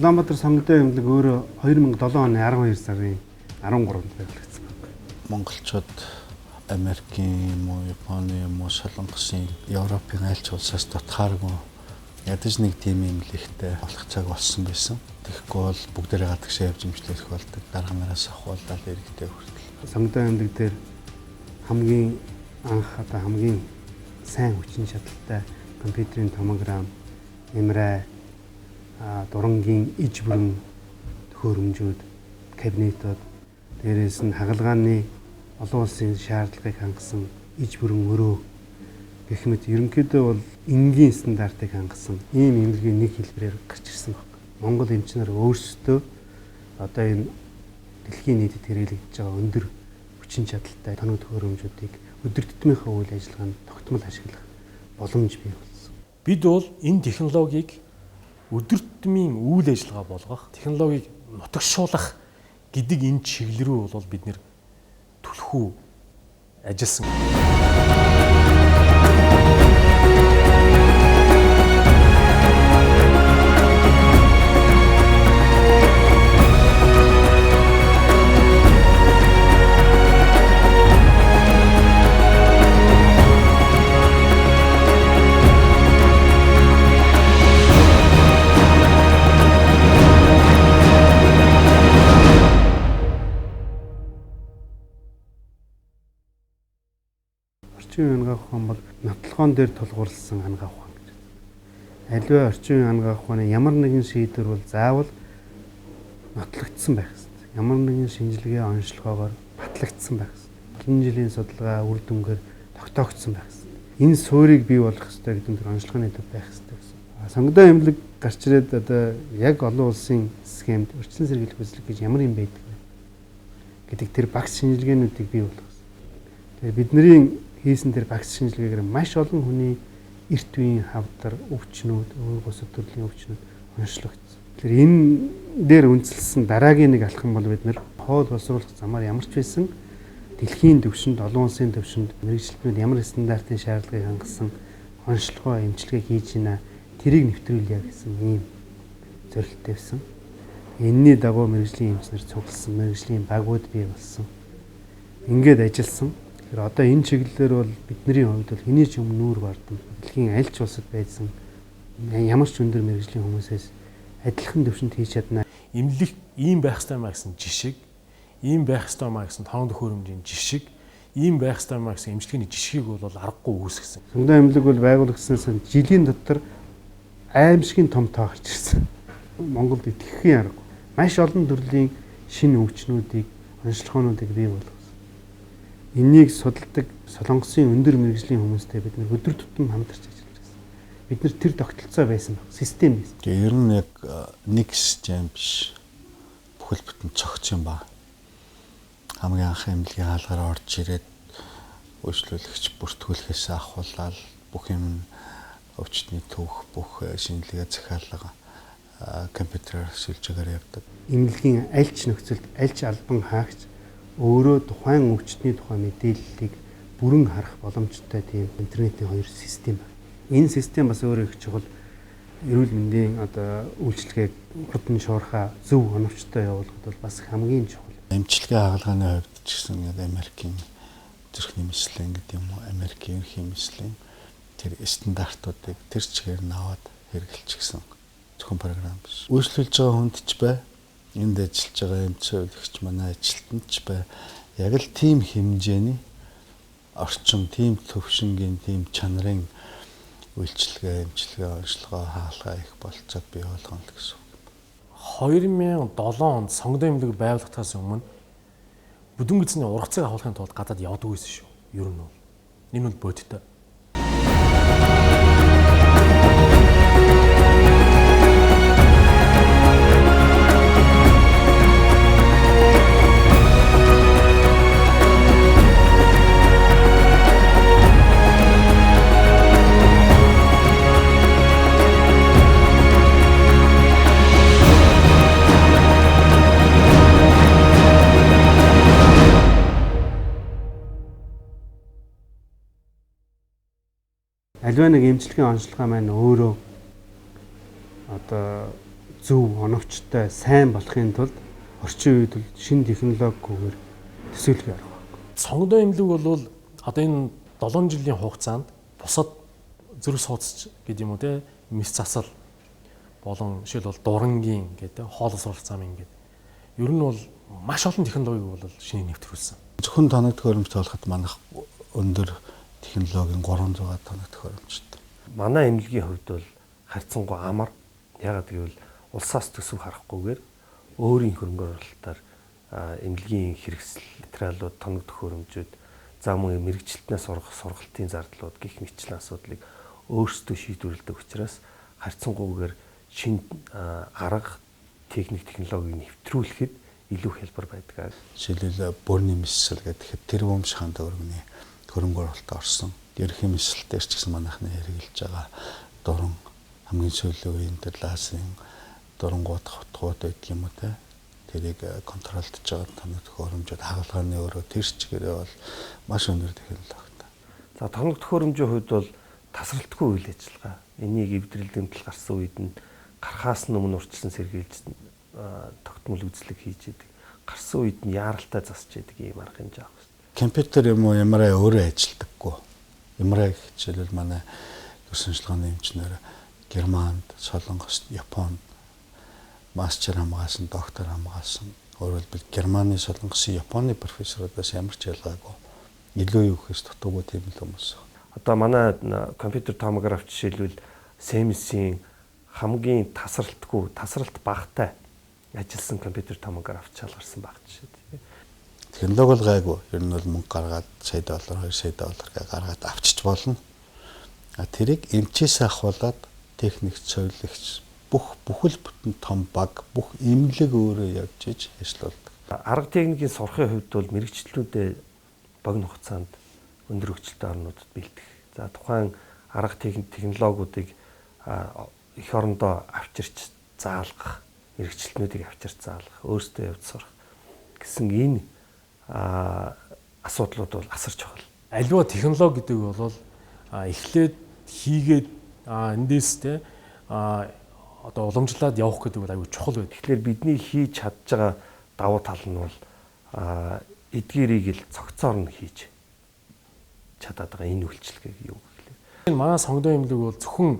Улаанбаатар сонгодын эмнэлэг өөрөө 2007 оны 12 сарын 13-нд байгуулагдсан байна. Монголчууд Америкийн юм уу, Японы юм уу, Солонгосын, Европын айлч улсаас дотхааргүй ядаж нэг тийм эмнэлэгтэй болох цаг болсон байсан. Тэгэхгүй бол бүгдээрээ гадагшаа явж имжлэх болдог. Дарга нараас ахуулаад иргэдэд хүртэл. Сонгодын эмнэлэг дээр хамгийн анх хамгийн сайн хүчин чадалтай компьютерийн томограм, MRI, дурангийн иж бүрэн төхөөрөмжүүд, кабинетууд, дээрээс нь хагалгааны олон улсын шаардлагыг хангасан иж бүрэн өрөө гэх мэт ерөнхийдөө бол энгийн стандартыг хангасан ийм эмнэлгийн нэг хэлбэрээр гарч ирсэн байна. Монгол эмч нар өөрсдөө одоо энэ дэлхийн нийтэд хэрэглэгдэж байгаа өндөр хүчин чадалтай тоног төхөөрөмжүүдийг өдөр тутмынхаа үйл ажиллагаанд тогтмол ашиглах боломж бий болсон. Бид бол энэ технологиг өдөр тутмын үйл ажиллагаа болгох, технологиг нутагшуулах гэдэг энэ чиглэл рүү бол бид нэр түлхүү ажилласан. Орчин үеийн ангаах ухаан бол нотлохоон дээр тулгуурласан ангаах ухаан гэж. Аливаа орчин үеийн ангаах ухааны ямар нэгэн шийдвэр бол заавал нотлогдсон байх ёстой. Ямар нэгэн шинжилгээ онцлогоогоор батлагдсан байх ёстой. Олон жилийн судалгаа үр дүнгээр тогтоогдсон байх ёстой. Энэ суурийг бий болгох ёстой гэдэг нь онцлогооны төв байх ёстой гэсэн. Сонгодын эмнэлэг гарч ирээд одоо яг олон улсын схемд урьдчилан сэргийлэх үзлэг гэж ямар юм байдаг вэ гэдэг тэр багц шинжилгээнүүдийг бий болгосон. Тэгэхээр бидний хийсэн тэр багц шинжилгээгээр маш олон хүний эрт үеийн хавдар, өвчнүүд, өөр бусад төрлийн өвчнүүд онцлогдсон. Тэгэхээр энэ дээр үндэслэсэн дараагийн нэг алхам бол бид нэр хоол боловсруулах замаар ямар ч байсан дэлхийн түвшинд, олон улсын түвшинд мэрэгчлэнүүд ямар стандартын шаардлагыг хангасан онцлогоо эмчилгээ хийж ийна тэрийг нэвтрүүлье гэсэн ийм зорилттой байсан. Энэний дагуу мэрэгжлийн эмч нар цугласан, мэрэгжлийн багууд бий болсон. Ингээд ажилласан. Тэгэхээр одоо энэ чиглэлээр бол бидний хувьд бол хэний ч өмнө нүүр бардам дэлхийн аль ч улсад байсан ямар ч өндөр мэрэгжлийн хүмүүсээс адилхан төвшөнд хийж чадна. Эмнэлэг ийм байх ёстой маа гэсэн жишг, ийм байх ёстой маа гэсэн тоон төхөөрөмжийн жишг, ийм байх ёстой маа гэсэн эмчилгээний жишгийг бол аргагүй үүсгэсэн. Сонгодын эмнэлэг бол байгуулагдсанаас жилийн дотор аимшигын том тоо гарч ирсэн. Монголд итгэхийн аргагүй. Маш олон төрлийн шинэ өвчнүүдийг, онцлогоонуудыг бий болгосон. Энийг судалдаг Солонгосын өндөр мэргэжлийн хүмүүстэй бид нэр өдөр тутам хамтарч ажиллаж байсан. Бид нар тэр тогтолцоо байсан баг, систем байсан. Тэгээ ер нь яг нэг систем биш. Бүхэл бүтэн цогц юм ба. Хамгийн анх эмнэлгийн хаалгаар орж ирээд үйлчлүүлэгч бүртгүүлэхээс ахуулаад бүх юм өвчтний түүх, бүх шинжилгээ захиалга компьютераар сүлжээгээр явдаг. Эмнэлгийн аль ч нөхцөлд аль ч албан хаагч өөрөө тухайн өвчтний тухай мэдээллийг бүрэн харах боломжтой тийм интернетийн хоёр систем байна. Энэ систем бас өөрөө их чухал эрүүл мэндийн одоо үйлчлэгийг урд нь шуурхаа зөв оновчтой явуулахад бол бас хамгийн чухал. Эмчилгээ хаалганы хувьд ч гэсэн яг Америкийн зүрхний мэслэн гэдэг юм уу, Америкийн ерхий мэслэн тэр стандартуудыг тэр чигээр нь аваад хэрэгжилчихсэн зөвхөн програм биш. Үйлчлүүлж байгаа хүнд ч бай, энд ажиллаж байгаа эмч зөвлөгч манай ажилтнад ч бай, яг л тийм хэмжээний орчин, тийм төвшингийн, тийм чанарын үйлчлэгээ, эмчилгээ, онцлогоо хаалгаа их болцоод бий болгоно л гэсэн. 2007 онд сонгодын эмнэлэг байгуулагдахаас өмнө бүдүүн эзний ургацыг авахын тулд гадаад явдаг байсан шүү. Ер нь бол энэ бол бодиттой. Аливаа нэг эмчилгээний онцлогоо маань өөрөө одоо зөв, оновчтой, сайн болохын тулд орчин үед бол шинэ технологигээр төсөөлөх арга байна. Сонгодоо эмнэлэг бол одоо энэ 7 жилийн хугацаанд бусад зүрх судасч гэдэг юм уу те мэс засал болон жишээлбэл дурангийн гэдэг хоолой сурах замын гэдэг. Ер нь бол маш олон технологиг бол шинэ нэвтрүүлсэн. Зөвхөн тоног төхөөрөмж болоход манайх өндөр технологийн 300 тоног төхөөрөмжтэй. Манай эмнэлгийн хувьд бол харьцангуй амар. Ягаад гэвэл улсаас төсөв харахгүйгээр өөрийн хөрөнгө оруулалтаар эмнэлгийн хэрэгсэл материалууд, тоног төхөөрөмжүүд, за мөн мэрэгчлэлтнээс сургалтын зардлууд гэх мэтлэн асуудлыг өөрсдөө шийдвэрлэдэг учраас харьцангуйгээр шинэ арга, техник, технологиг нэвтрүүлэхэд илүү хялбар байдаг. Жишээлбэл бүрний мэсэл гэдэг тэрбум шахан төгрөгийн хөрөнгө оруулалт орсон. Ерхий мэсэл дээр ч гэсэн манайхны хэрэгжилж байгаа дуран хамгийн сүүлийн үеийн тэр лазерын дурангууд хутгууд байдаг юм уу те. Тэрийг контролдож байгаа тоног төхөөрөмжүүд хагалгааны өөрөө тэр чигээрээ бол маш өндөр технологитой. За тоног төхөөрөмжийн хувьд бол тасралтгүй үйл ажиллагаа. Энийг эвдрэл дэмтэл гарсан үед нь гарахаас өмнө урьдчилан сэргийлж тогтмол үзлэг хийж идэг. Гарсан үед нь яаралтай засч идэг ийм арга хэмжээ авах хэрэгтэй. Компьютер юм уу MRI өөрөө ажилдаггүй. MRI хичээлэл манай төрсөнчилгээний эмчнэр Германд, Солонгост, Японд мастер хамгаалсан, доктор хамгаалсан. Өөрөөр хэлбэл Германы, Солонгосын, Японы профессорудаас ямар ч ялгаагүй илүү юу гэхээс дутуугүй тийм л хүмүүс. Одоо манай компьютер томограф жишээлбэл Siemens-ийн хамгийн тасралт багтай ажилласан компьютер томограф чалгарсан баг жишээ. Технологи бол гайгүй. Ер нь бол мөнгө гаргаад сая доллар, 2 сая доллар гээ гаргаад авчиж болно. Тэрийг эмчээс ахуулаад техник, цовлогч бүхэл бүтэн том баг, бүх эмнэлэг өөрөө явж иж ажилладаг. Арга техникийн сурахын хувьд бол мэрэгчлүүдээ богино хугацаанд өндөр хөгжилтэй орнуудад бэлдэх. За тухайн арга технологиудыг эх орондоо авчирч заалгах, мэрэгчлэтнүүдийг авчирч заалгах, өөрсдөө явж сурах гэсэн энэ асуудлууд бол асар чухал. Аливаа технологи гэдэг бол эхлээд хийгээд эндээс те одоо уламжлаад явах гэдэг бол аюу чухал байдаг. Тэгэхээр бидний хийж чадж байгаа давуу тал нь бол эдгээрийг л цогцоор нь хийж чадаад байгаа энэ үйлчлэгийг юу гэхлээр. Манай сонгодоо эмнэлэг бол зөвхөн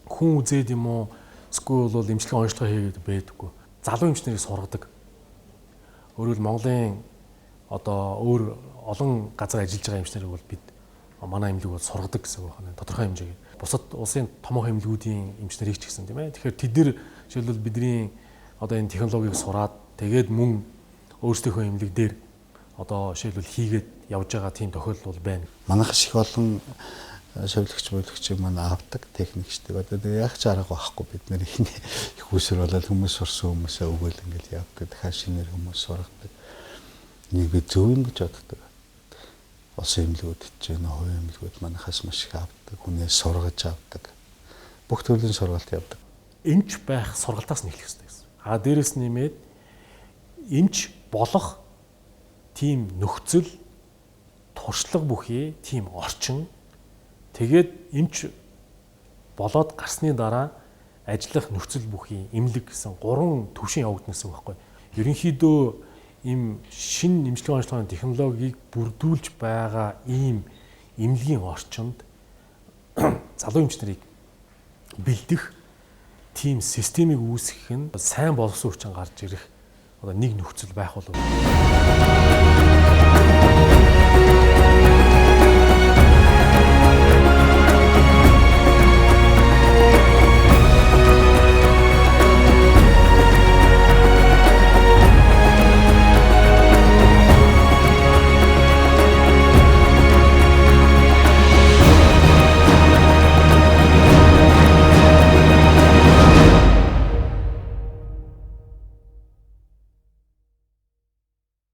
хүн үзээд юм уу эсвэл бол эмчилгээ онцлогоо хийгээд байдаггүй. Залуу эмчнэрийг сургадаг. Өөрөөр Монголын одоо өөр олон газар ажиллаж байгаа эмчнэрийг бол бид манай эмнэлэг бол сургадаг гэсэн үг байна. Тодорхой хэмжээгээр. Бусад улсын томоохон эмнэлгүүдийн эмчнэрийг ч гэсэн тийм ээ. Тэгэхээр тэд нар жишээлбэл бидний одоо энэ технологиг сураад тэгээд мөн өөрсдийнхөө эмнэлэг дээр одоо жишээлбэл хийгээд явж байгаа тийм тохиолдол бол байна. Манайх их олон шавлагч бүлэгчийг манай авдаг техникчдэг. Одоо яг ч арга байхгүй бид нэр их усэр болоод хүмүүс сурсан хүмүүсээ өгөөл ингээл явдаг. Дахиад шинээр хүмүүс сургадаг. Нэг би зөв юм гэж боддог. Улсын эмнэлгүүд ч энэ хувийн эмнэлгүүд манайхаас маш их авдаг. Хүнээс сургаж авдаг. Бүх төрлийн сургалт явдаг. Эмч байх сургалтаас нь эхлэх хэрэгтэй гэсэн. Дээрэс нэмээд эмч болох тийм нөхцөл, туршлага бүхий, тийм орчин тэгээд эмч болоод гарсны дараа ажиллах нөхцөл бүхий эмнэлэг гэсэн 3 түвшин явагдана гэсэн үг байхгүй. Ерөнхийдөө ийм шинэ эмчилгээ онцлогын технологиг бүрдүүлж байгаа ийм эмнэлгийн орчинд залуу эмчнэрийг бэлдэх тийм системийг үүсгэх нь сайн боловсон хүчин гарч ирэх одоо нэг нөхцөл байх болов.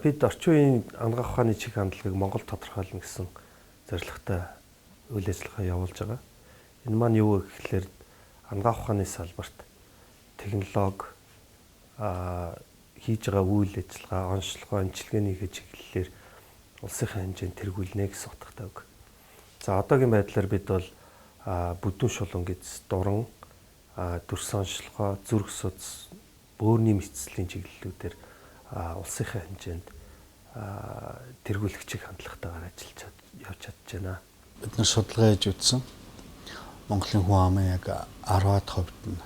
Бид орчин үеийн анагаах ухааны чиг хандлагыг Монгол тодорхойлно гэсэн зорилготой үйл ажиллагаа явуулж байгаа. Энэ маань юу вэ гэхээр анагаах ухааны салбарт технологи хийж байгаа үйл ажиллагаа, онцлогоо, эмчилгээнийхээ чиглэлээр улсынхаа хэмжээнд тэргүүлнэ гэсэн утгатай үг. За одоогийн байдлаар бид бол бүдүүн шулуун гэж дуран дүрс онцлогоо, зүрх судас, бөөрийн мэдслийн чиглэлүүдээр улсынхаа хэмжээнд тэргүүлэгчийг хандлагатайгаар ажиллаж явж чадж байна. Бид нар судалгаа хийж үзсэн. Монголын хүн амын яг 10-аад хувьд нь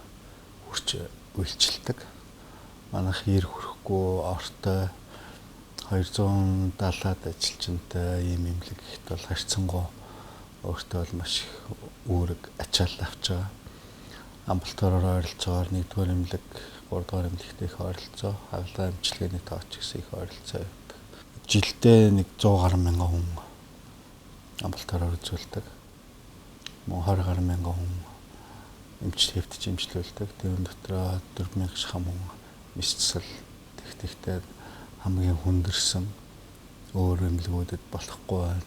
хүрч үйлчилдэг. Манайх ир хүрэхгүй ортой 270-аад ажилчинтай ийм эмнэлэг ихт бол харьцангуй өөртөө бол маш их үүрэг ачаал авч байгаа. Амбулатороор ойролцоогоор 1-р эмнэлэг, 3-р эмнэлэгтэй их ойролцоо, хагалгаа эмчилгээний тооч гэсэн их ойролцоо явдаг. Жилдээ нэг 100 гаруй мянган хүн амбулатороор үзүүлдэг. Мөн 20 гаруй мянган хүн эмчилгээвч эмчилүүлдэг. Тэрэн дотроо 4000 шахам хүн мис засал тэгтээ хамгийн хүндэрсэн өөр эмнэлгүүдэд болохгүй байна.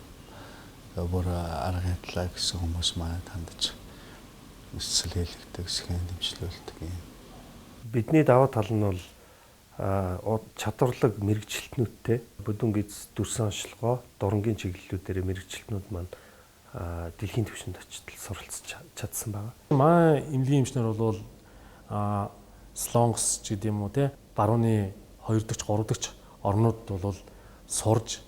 Өөр арга хядлаа гэсэн хүмүүс манайд хандаж мис засал хийлэгдэг, схэн эмчилүүлдэг юм. Бидний даваа тал нь бол чадварлаг мэрэгчлэтнүүдтэй бүдүүн гиз дүрс онцлогоо, дурангийн чиглэлүүдээр мэрэгчлэтнүүд маань дэлхийн түвшинд очиж суралцж чадсан байна. Манай эмнэлгийн эмчнэр бол Солонгос ч гэдэм үү те барууны 2 дахь 3 дахь орнууд бол сурж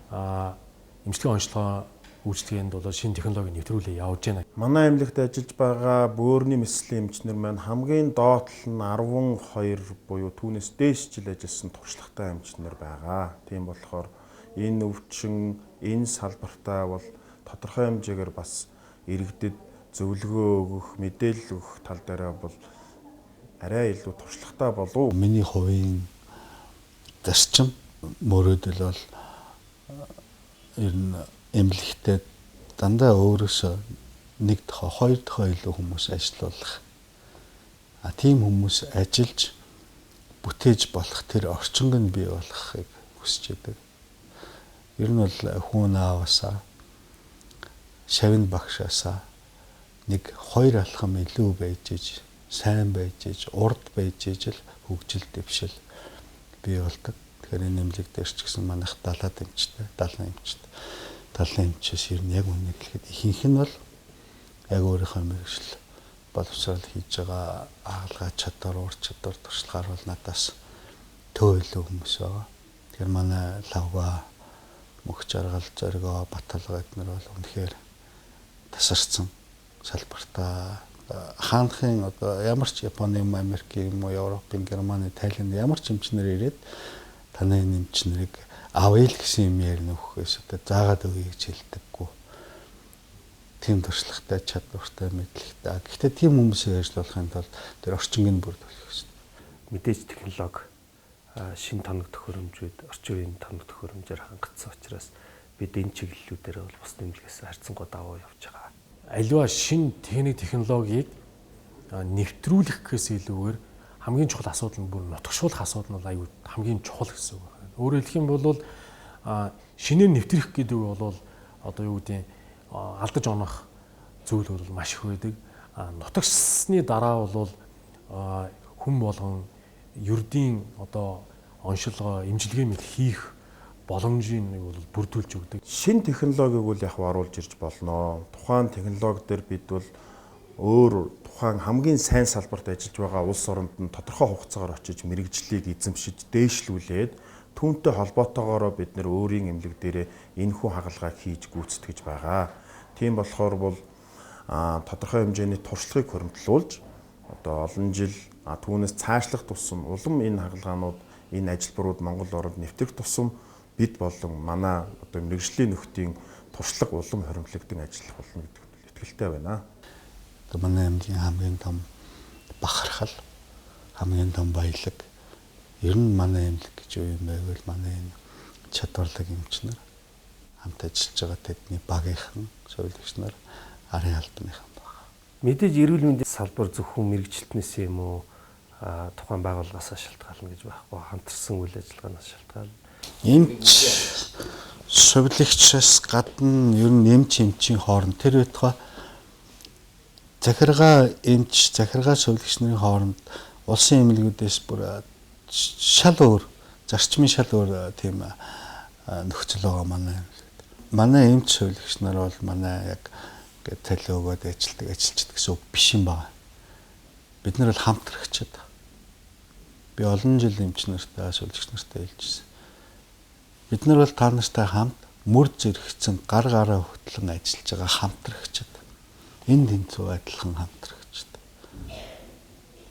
эмчилгээ онцлогоо үйлчлэгээнд бол шинэ технологи нэвтрүүлээ явж байна. Манай эмнэлэгт ажиллаж байгаа бөөрийн мэслийн эмчнэр маань хамгийн доотлол нь 12 буюу түүнээс дээш жил ажилласан туршлагатай эмчнэр байгаа. Тийм болохоор энэ өвчин, энэ салбартаа бол тодорхой хэмжээгээр бас иргэдэд зөвлөгөө өгөх, мэдээлэл өгөх тал дээр бол арай илүү туршлагатай болов. Миний хувийн зарчим мөрөөдөл бол ер нь эмнэлэгтээ дандаа өөрөөсөө 1 дахь 2 дахь илүү хүмүүс ажиллуулах. Тийм хүмүүс ажиллаж бүтээж болох тэр орчинг нь бий болохыг хүсэж байдаг. Ер нь бол хүн ааваасаа шавны багшаасаа 1-2 алхам илүү байж иж, сайн байж иж, урд байж иж л хөгжил дэвшил бий болдог. Тэгэхээр энэ эмнэлэг дээр ч гэсэн манайх 70 эмчтэй, 70 эмчтэй. 70 эмчээс ер нь яг үнээр хэлэхэд ихэнх нь бол яг өөрийнхөө мэргэжил боловсрол хийж байгаа хаалгаа чадвар, ур чадвар, туршлагаар бол надаас төө илүү хүмүүс байгаа. Тэгэхээр манай лавга, мөх жаргал, зоргоо, баталгаа эднэр бол үнэхээр тасарсан салбартаа хаанхын одоо ямар ч Японы юм, Америкийн юм уу, Европын, Германы, Тайланд ямар ч эмчнэр ирээд таны эмчнэрийг авъя л гэсэн юм ярина өгөхөөс одоо заагаад өгье гэж хэлдэггүй. Тийм туршлагатай, чадвартай, мэдлэгтэй. Гэхдээ тийм хүмүүсийг ажиллуулахын тулд тэр орчинг нь бүрдүүлэх хэрэгтэй. Мэдээж технологи шин тоног төхөөрөмжүүд, орчин үеийн тоног төхөөрөмжөөр хангагдсан учраас бид энэ чиглэлүүдээр бол бус нэмлэгээс харьцангуй давуу явж байгаа. Аливаа шин технологиг нэвтрүүлэх гэхээс илүүгээр хамгийн чухал асуудал нь бүр нутагшуулах асуудал нь аюу хамгийн чухал гэсэн үг. Өөрөөр хэлэх юм бол шинээр нэвтрэх гэдэг бол одоо юу гэдэг алдаж онох зүйл бол маш их байдаг. Нутагшсны дараа бол хүн болгон ердийн одоо оншилгоо, имчилгээ мэт хийх боломжийг бол бүрдүүлж өгдөг. Шинэ технологиг бол яг оруулж ирж болно. Тухайн технологи дээр бид бол өөр тухайн хамгийн сайн салбарт ажиллаж байгаа улс оронд нь тодорхой хугацаагаар очиж мэрэгжлийг эзэмшиж дээшлүүлээд түүнтэй холбоотойгоор бид нэр өөрийн эмнэлэг дээрээ энэхүү хагалгааг хийж гүйцэтгэж байгаа. Тийм болохоор бол тодорхой хэмжээний туршлагыг хөрөмтлүүлж одоо олон жил түүнээс цаашлах тусам улам энэ хагалгаанууд, энэ ажилбарууд Монгол орнд нэвтрэх тусам бид болон манай одоо мэрэгжлийн нөхдийн туршлага улам хоримтлагдсан ажиллах болно гэдэгт итгэлтэй байна. Одоо манай эмнэлгийн хамгийн том бахархал, хамгийн том баялаг ер нь манай эмнэлэг гэж юу юм бэ гэвэл манай энэ чадварлаг эмчнэр хамт ажиллаж байгаа тэдний багийнхан, сувилагч нар, арын албаныхан байна. Мэдээж эрүүл мэндийн салбар зөвхөн мэрэгчлэтнээс юм уу тухайн байгууллагаас шалтгаална гэж байхгүй, хамтарсан үйл ажиллагаанаас шалтгаална. Эмч сувилагчаас гадна ер нь эмчийн хооронд тэр байтугай захиргаа эмч, захиргаа сувилагч нарын хооронд улсын эмнэлгүүдээс бүр шал өөр, зарчмын шал өөр тийм нөхцөл байгаа манай. Манай эмч сувилагч нар бол манай яг таль өгөөд ажилчдаг гэсэн үг биш юм байна. бид нар бол хамтрагчид. Би олон жил эмч нартай, шүлжигч нартай хэлжсэн. Бид нар бол та нартай хамт мөр зэрэгцэн гар гараа хөтлөн ажиллаж байгаа хамтрагчид. Энд тэнцүү адилхан хамтрагчид.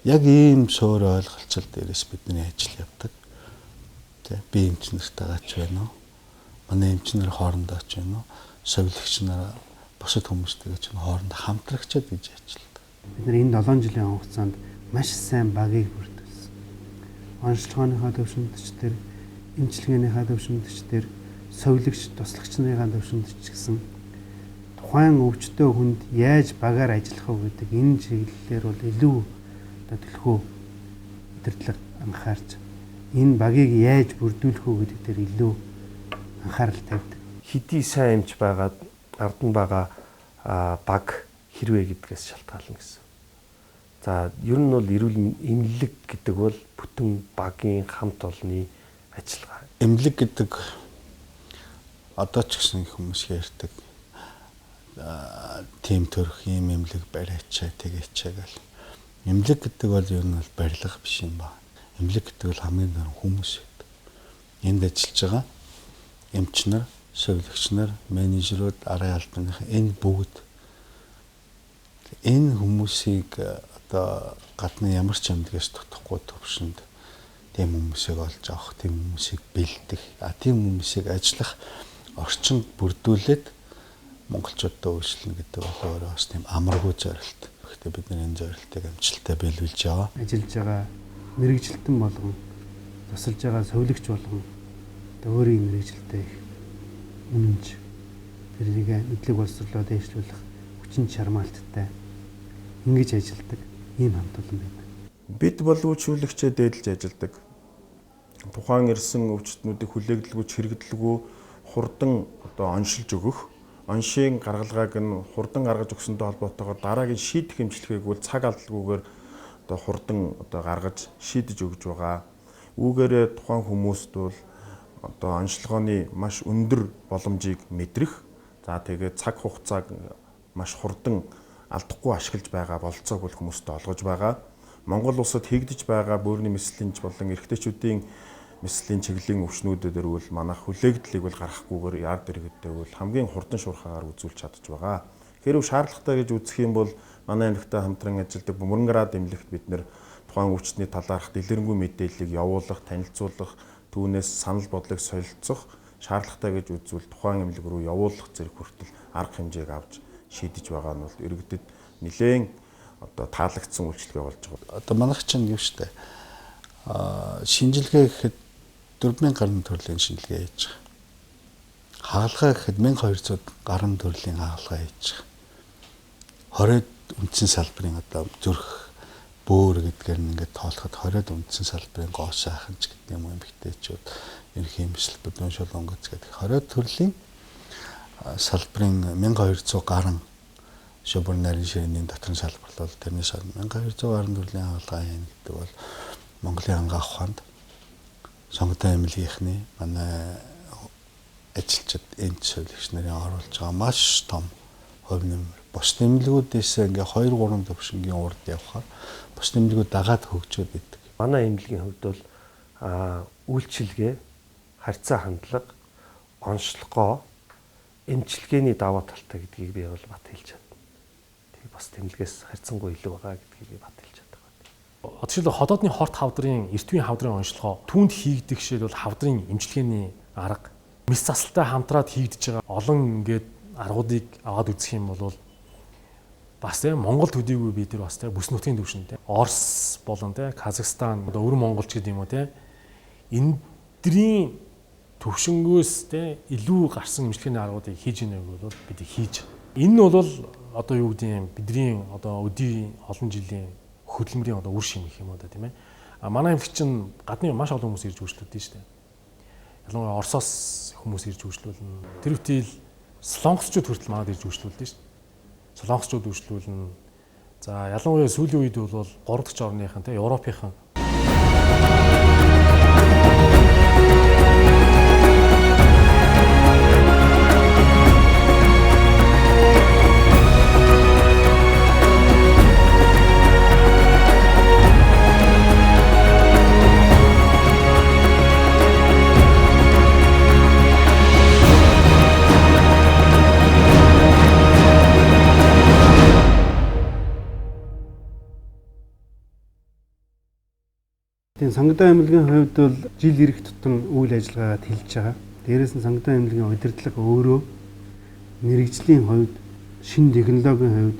Яг ийм суур ойлголцол дээрээс бидний ажил явдаг. Тэ би эмч нартайгаа ч байна уу? Манай эмч нар хоорондоо ч байна уу? Совилогч нар бусад хүмүүстэйгээ ч хоорондоо хамтрагчид гэж ажилладаг. Бид нар энэ 7 жилийн хугацаанд маш сайн багийг бүрдүүлсэн. Онцлогооныхоо төвшөндчдэр, эмчилгээнийхээ төвшөндчдэр, совилогч, туслагч нарын төвшөндч гэсэн тухайн өвчтөө хүнд яаж багаар ажиллах вэ гэдэг энэ чиглэлээр бол илүү төлхөө удирдлага анхаарч энэ багийг яаж бүрдүүлэх вэ гэдэг дээр илүү анхаарал тавьдаг. Хэдий сайн эмч байгаад ард нь байгаа баг хэрвээ гэдгээс шалтгаална гэсэн. За ер нь бол эрүүл эмнэлэг гэдэг бол бүтэн багийн хамт олонны ажиллагаа. Эмнэлэг гэдэг одоо ч гэсэн хүмүүс ярьдаг тим төрх юм эмнэлэг бариачаа тэгээчээ гэл. Эмнэлэг гэдэг бол ер нь бол барилга биш юм ба. Эмнэлэг гэдэг бол хамгийн дөрөв хүмүүс байдаг. Энд ажиллаж байгаа эмч нар, совилогч нар, менежерүүд, арын албаных энэ бүгд энэ хүмүүсийг одоо гадны ямар ч эмнэлгээс тутахгүй төвшөнд тийм хүмүүсийг олж авах, тийм хүмүүсийг бэлдэх, тийм хүмүүсийг ажиллах орчинд бүрдүүлээд монголчуудад үйлчлэнэ гэдэг бол өөрөө бас тийм амаргүй зорилт. Гэхдээ бид нар энэ зорилтыг амжилттай биелүүлж яваа. Ажиллаж байгаа мэрэгжилтэн болгон, тусалж байгаа совилогч болгон өөрийн мэрэгжилтэд их үнэнч тэрнийг мэдлэг боловсруулалтаа дэвшлүүлэх хүчин чармаалттай ингэж ажилладаг ийм хамт олон байна. Бид боловсруулагчид дээдлж ажилладаг. Тухайн ирсэн өвчтнүүдийг хүлээгдэлгүй, хэрэгдэлгүй хурдан одоо оншилж өгөх, оншийн гаргалгааг нь хурдан гаргаж өгсөнтэй холбоотойгоор дараагийн шийдэх эмчилгээг бол цаг алдалгүйгээр одоо хурдан одоо гаргаж шийдэж өгж байгаа. Үүгээрээ тухайн хүмүүст бол одоо онцлогооны маш өндөр боломжийг мэдрэх, за тэгээд цаг хугацааг маш хурдан алдахгүй ашиглаж байгаа болцоог бол хүмүүстээ олгож байгаа. Монгол улсад хийгдэж байгаа бөөрийн мэслэлч болон эрэгтэйчүүдийн мэслэлийн чиглэлийн өвчнүүдэд бол манайх хүлээгдлийг бол гаргахгүйгээр яард иргэдтэй бол хамгийн хурдан шуурхаагаар үзүүлж чадж байгаа. Хэрв шаардлагатай гэж үзэх юм бол манай эмнэлэгтэй хамтран ажилладаг Бөмбөрград эмнэлэгт бид нэр тухайн өвчтний талаарх дэлгэрэнгүй мэдээллийг явуулах, танилцуулах, түүнээс санал бодлыг солилцох, шаардлагатай гэж үзвэл тухайн эмнэлэг рүү явуулах зэрэг хүртэл арга хэмжээг авч шийдэж байгаа нь бол иргэдэд нэлээд одоо таалагдсан үйлчлэгээ болж байгаа. Одоо манайх чинь юу штэ шинжилгээ гэхэд 4000 гаруй төрлийн шинжилгээ хийж байгаа. Хаалгаа гэхэд 1200 гаруй төрлийн хаалгаа хийж байгаа. 20 үндсэн салбарын одоо зүрх бөөр гэдгээр нь ингээд тоолоход 20 үндсэн салбарын гоо сайханч гэдэг юм эмэгтэйчүүд ерхий мэсэл бүдүүн шулунгоц гэдэг 20 төрлийн салбарын 1200 гаруй шөбөр нарийн ширээний дотрын салбарлал тэрнээс 1200 гаруй төрлийн хаалгаа юм гэдэг бол Монголын ангаа ухаанд сонготой эмнэлгийнхний манай ажилчид энд совилогч нарын оруулж байгаа маш том хувь нэмэр. Бус эмнэлгүүдээс ингээ 2-3 төвшингийн урд явхаар бус эмнэлгүүд дагаад хөгжөөд идэг. Манай эмнэлгийн хувьд бол үйлчилгээ, харьцаа хандлага, онцлогоо, эмчилгээний даваа талтай гэдгийг би бол бат хэлж чадна. Тэгээ бас тэмлэгээс харьцангуй илүү байгаа гэдгийг би бат хэлж чаддаг. Одоо жишээлбэл ходоодны хорт хавдрын, эртвийн хавдрын онцлогоо түүнд хийгдэх жишээл бол хавдрын эмчилгээний арга, мэс засалтай хамтраад хийгдэж байгаа олон ингээд аргуудыг аваад үзэх юм бол бас тийм Монгол төдийгүй би тэр бас тийм бүс нутгийн төвшөнтэй Орос болон тийм Казахстан одоо өвөр монголч гэдэг юм уу тийм энэдрийн төвшнгөөс тийм илүү гарсан эмчилгээний аргуудыг хийж ийнэ бол бид хийж. Энэ нь бол одоо юу гэдэг юм бидний одоо өдийн олон жилийн хөдөлмөрийн одоо үр шим гэх юм одоо тийм ээ. А манай эмнэлэг чинь гадны маш олон хүмүүс ирж үйлчлүүлдэг шүү дээ. Ялангуяа Оросоос хүмүүс ирж үйлчлүүлнэ. Тэр үтэл солонгосчууд хүртэл манад ирж үйлчлүүлдэг шүү дээ. Солонгосчууд үйлчлүүлнэ. За ялангуяа сүүлийн үед бол 3 дахь орныхан те Европынхан Тийм сонгогдсон эмнэлгийн хувьд бол жил ирэх тутам үйл ажиллагаагаа тэлж байгаа. Дээрээс нь сонгогдсон эмнэлгийн удирдлага өөрөө мэрэгжлийн хувьд, шинэ технологийн хувьд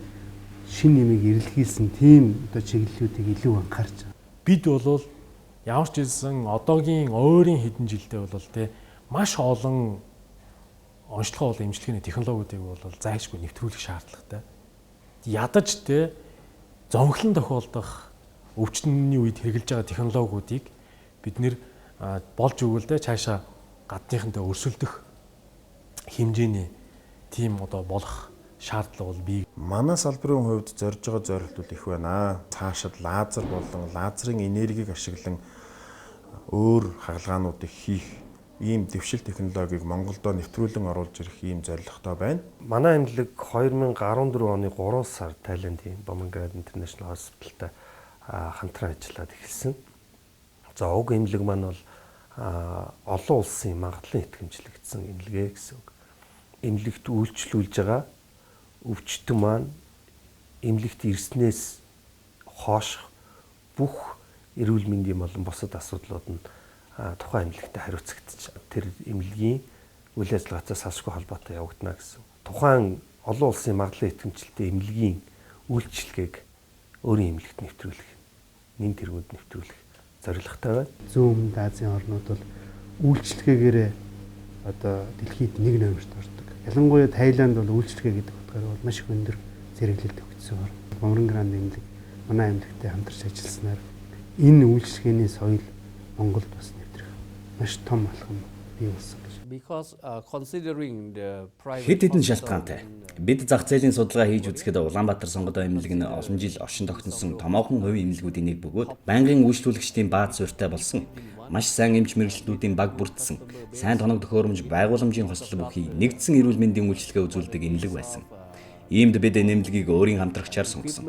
шинэ нэмийг ирэлхийлсэн тийм одоо чиглэлүүдийг илүү анхаарч байгаа. Бид бол ямар ч хэлсэн одоогийн ойрын хэдэн жилдээ бол тий маш олон онцлогоо бол эмчилгээний технологиудыг бол зайлшгүй нэвтрүүлэх шаардлагатай. Ядаж тий зовлон тохиолдох өвчтөний үед хэрэгжилж байгаа технологиудыг бид нэр болж өгвөл дээ цаашаа гадныхантай өрсөлдөх хэмжээний тийм одоо болох шаардлага бол бий. Манай салбарын хувьд зорж байгаа зорилтууд их байна. Цаашид лазер болон лазерын энергийг ашиглан өөр хагалгаануудыг хийх ийм дэвшил технологиг Монголдо нэвтрүүлэн оруулж ирэх ийм зорилготой байна. Манай эмнэлэг 2014 оны 3 сар Тайландын Боманград International Hospital-тай хамтран ажиллаад эхэлсэн. За уг эмнэлэг маань бол олон улсын магадлалын итгэмжлэгдсэн эмнэлгээ гэсэн үг. Эмнэлэгт үйлчлүүлж байгаа өвчтөн маань эмнэлэгт ирснээс хойш бүх эрүүл мэндийн болон бусад асуудлууд нь тухайн эмнэлэгтээ хариуцагдчих. Тэр эмнэлгийн үйл ажиллагаатай салшгүй холбоотой явагдана гэсэн. Тухайн олон улсын магадлалын итгэмжлэлтэй эмнэлгийн үйлчлэгийг өөрийн эмнэлэгт нэвтрүүлэх, нэн тэргуунд нэвтрүүлэх зорилготой байна. Зүүн өмнөд Азийн орнууд бол үйлчлэгээгээрээ одоо дэлхийд 1 номерт ордог. Ялангуяа Таиланд бол үйлчлэгээ гэдэг утгаараа бол маш их өндөр зэрэглэлд өгсөн орн. Боманград эмнэлэг манай эмнэлэгтэй хамтарч ажилласнаар энэ үйлчлэгээний соёл Монголд бас нэвтрэх маш том алхам бий болсон гэж. Хэд хэдэн шалтгаантай. Бид зах зээлийн судалгаа хийж үзэхэд Улаанбаатар сонгогдсон эмнэлэг нь олон жил оршин тогтносон томоохон хувийн эмнэлгүүдийн нэг бөгөөд байнгын үйлчлүүлэгчдийн бааз суурьтай болсон. Маш сайн эмч мэргэжилтнүүдийн баг бүрдсэн. Сайн тоног төхөөрөмж, байгууламжийн хослол бүхий нэгдсэн эрүүл мэндийн үйлчилгээ үзүүлдэг эмнэлэг байсан. Иймд бид энэ эмнэлгийг өөрийн хамтрагчаар сонгосон.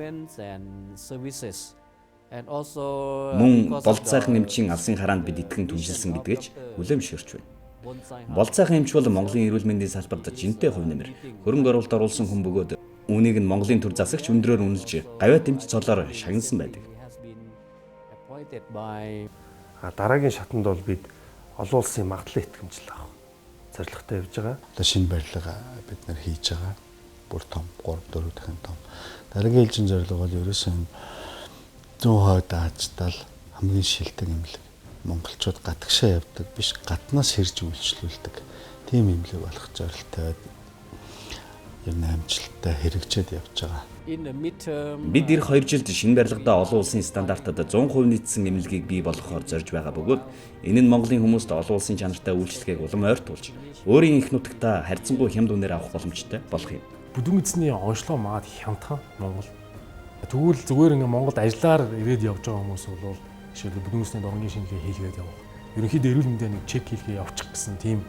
Мөн болцоохон эмчийн алсын хараанд бид итгэн түншилсэн гэдгээч хүлээмжшөрч байна. Болцоохон эмч бол Монголын эрүүл мэндийн салбарт жинтэй хувь нэмэр хөрөнгө оруулалт оруулсан хүн бөгөөд үүнийг нь Монголын төр засагч өндрөөр үнэлж гавьяат эмч цолоор шагнасан байдаг. Дараагийн шатанд бол бид олон улсын магадлалын итгэмжлэл авах зорилготой явж байгаа. Одоо шинэ барилга бид нэр хийж байгаа. Бүр том 3-4 дахин том. Дараагийн ээлжийн зорилго бол ерөөсөө 100% даажтал хамгийн шилдэг эмнэлэг. Монголчууд гатгшаа явдаг биш, гаднаас хэрж үйлчлүүлдэг тийм эмнэлэг болох зорилттой ер нь амжилттай хэрэгжээд явж байгаа. Бид эх 2 жилд шинэ барилгадаа олон улсын стандартад 100% нийцсэн эмнэлгийг бий болгохоор зорж байгаа бөгөөд энэ нь Монголын хүмүүст олон улсын чанартай үйлчлэгийг улам ойртуулж өөрийн их нутагтаа харьцангуй хямд үнээр авах боломжтой болох юм. Бүдүүн эзний онцлог маад хямдхан Монгол. Тэгвэл зүгээр ингээ Монголд ажиллаар ирээд явж байгаа хүмүүс бол жишээлбэл бүдүүн эзний дурангийн шинжилгээ хийлгээд явах. Ерөнхийдөө эрүүл мэндийн нэг чек хийлгээ явуучих гэсэн тийм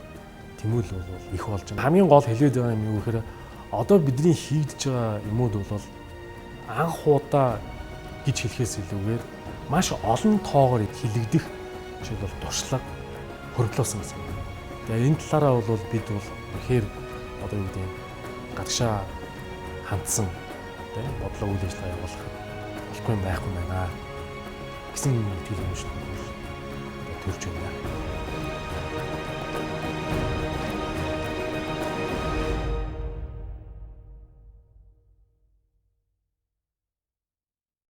тэмүүлэл бол их болж байна. Хамгийн гол хэлээд байгаа юм юу гэхээр одоо бидний хийгдэж байгаа юмуд бол анх удаа гэж хэлэхээс илүүгээр маш олон тоогоор хилэгдэх жишээлбэл туршлага хөрвүүлсэн гэсэн. Тэгээ энэ талаараа бол бид бол ихээр одоо юу гэдэг гадагшаа хандсан тийм бодлого үйл ажиллагаа явуулах болохгүй байхгүй байна гэсэн итгэл үнэмшил төрж байна.